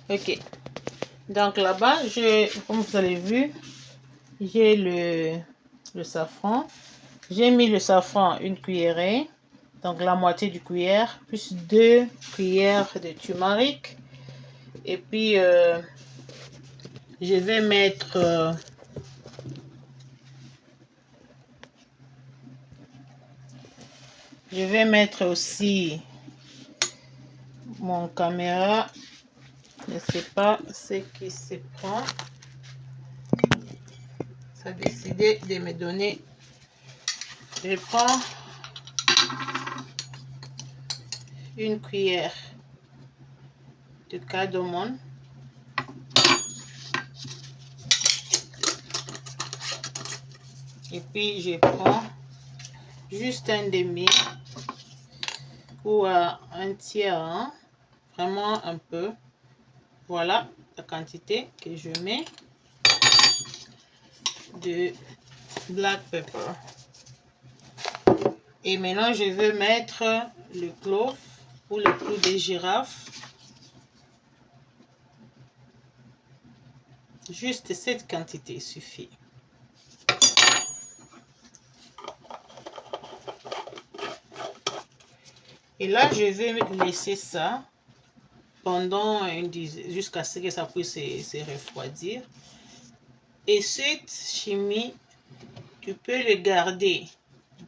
Ok. Donc là-bas, comme vous avez vu, j'ai le safran. J'ai mis le safran une cuillerée, donc la moitié du cuillère, plus 2 cuillères de turmeric. Et puis, je vais mettre aussi mon caméra. Je ne sais pas ce qui se prend. Ça a décidé de me donner. Je prends une cuillère de cardamome. Et puis je prends juste un demi ou un tiers, hein, vraiment un peu. Voilà la quantité que je mets de black pepper. Et maintenant je veux mettre le clove ou le clou de girafe. Juste cette quantité suffit. Et là, je vais laisser ça pendant jusqu'à ce que ça puisse se refroidir. Et cette chimie, tu peux le garder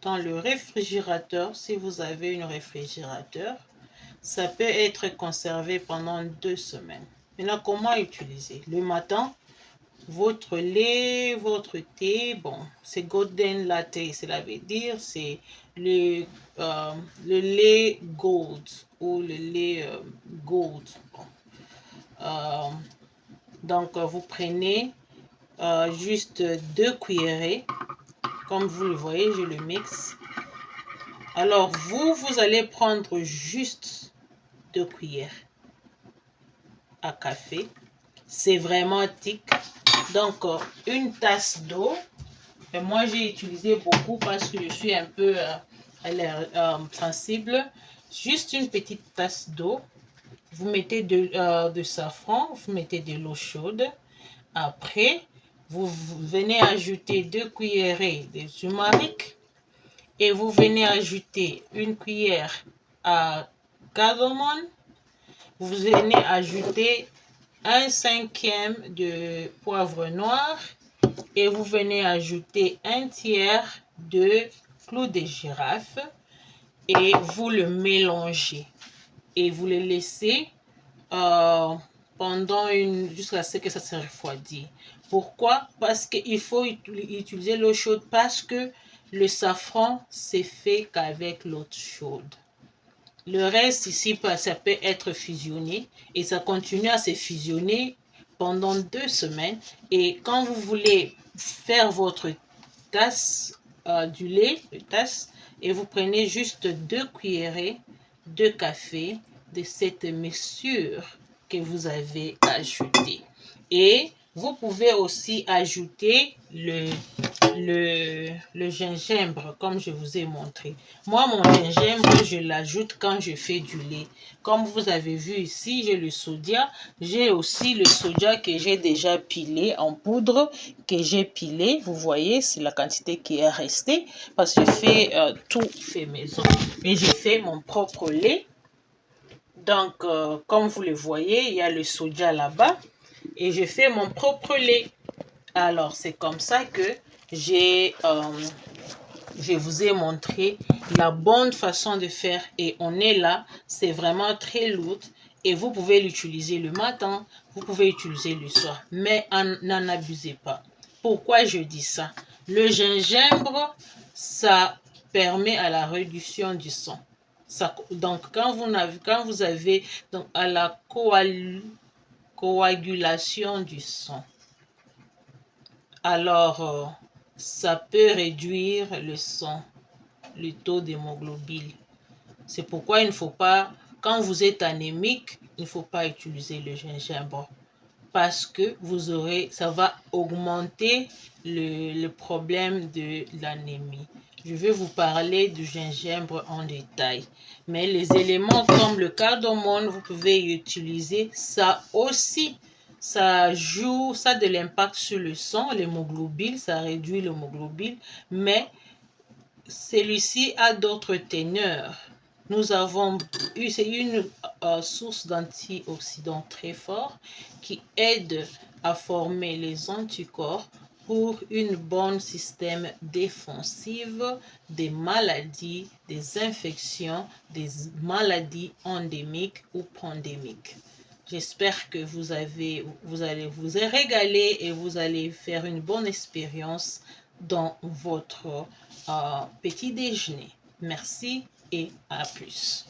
dans le réfrigérateur si vous avez un réfrigérateur. Ça peut être conservé pendant 2 semaines. Maintenant, comment utiliser? Le matin, votre lait, votre thé, bon, c'est golden latte, cela veut dire c'est le lait gold ou le lait gold. Bon. Donc, vous prenez juste 2 cuillerées, comme vous le voyez, je le mixe. Alors, vous allez prendre juste 2 cuillères à café. C'est vraiment thick. Donc, une tasse d'eau. Et moi, j'ai utilisé beaucoup parce que je suis un peu sensible. Juste une petite tasse d'eau. Vous mettez de safran, vous mettez de l'eau chaude. Après, vous venez ajouter 2 cuillerées de turmeric. Et vous venez ajouter une cuillère à cardamome. Vous venez ajouter 1/5 de poivre noir et vous venez ajouter 1/3 de clou de girafe et vous le mélangez et vous le laissez pendant jusqu'à ce que ça se refroidisse. Pourquoi? Parce qu'il faut utiliser l'eau chaude parce que le safran c'est fait qu'avec l'eau chaude. Le reste ici, ça peut être fusionné et ça continue à se fusionner pendant 2 semaines. Et quand vous voulez faire votre tasse du lait, et vous prenez juste 2 cuillerées de café de cette mixture que vous avez ajoutée. Et vous pouvez aussi ajouter le gingembre comme je vous ai montré. Moi, mon gingembre, je l'ajoute quand je fais du lait. Comme vous avez vu ici, j'ai le sodia. J'ai aussi le sodia que j'ai déjà pilé en poudre, que j'ai pilé. Vous voyez, c'est la quantité qui est restée parce que je fais tout fait maison. Et j'ai fait mon propre lait. Donc, comme vous le voyez, il y a le sodia là-bas. Et je fais mon propre lait. Alors, c'est comme ça que je vous ai montré la bonne façon de faire. Et on est là, c'est vraiment très lourd. Et vous pouvez l'utiliser le matin, vous pouvez l'utiliser le soir. Mais n'en abusez pas. Pourquoi je dis ça? Le gingembre, ça permet à la réduction du sang. Donc, quand vous avez donc, à la coagulation du sang, alors ça peut réduire le sang, le taux d'hémoglobine. C'est pourquoi il ne faut pas, quand vous êtes anémique, il ne faut pas utiliser le gingembre parce que ça va augmenter le problème de l'anémie. je vais vous parler du gingembre en détail. Mais les éléments comme le cardamome, vous pouvez utiliser ça aussi. Ça joue, ça a de l'impact sur le sang, l'hémoglobine, ça réduit l'hémoglobine, mais celui-ci a d'autres teneurs. Nous avons eu, c'est une source d'antioxydants très fort qui aide à former les anticorps pour une bonne système défensif des maladies, des infections, des maladies endémiques ou pandémiques. J'espère que vous allez vous régaler et vous allez faire une bonne expérience dans votre petit déjeuner. Merci et à plus.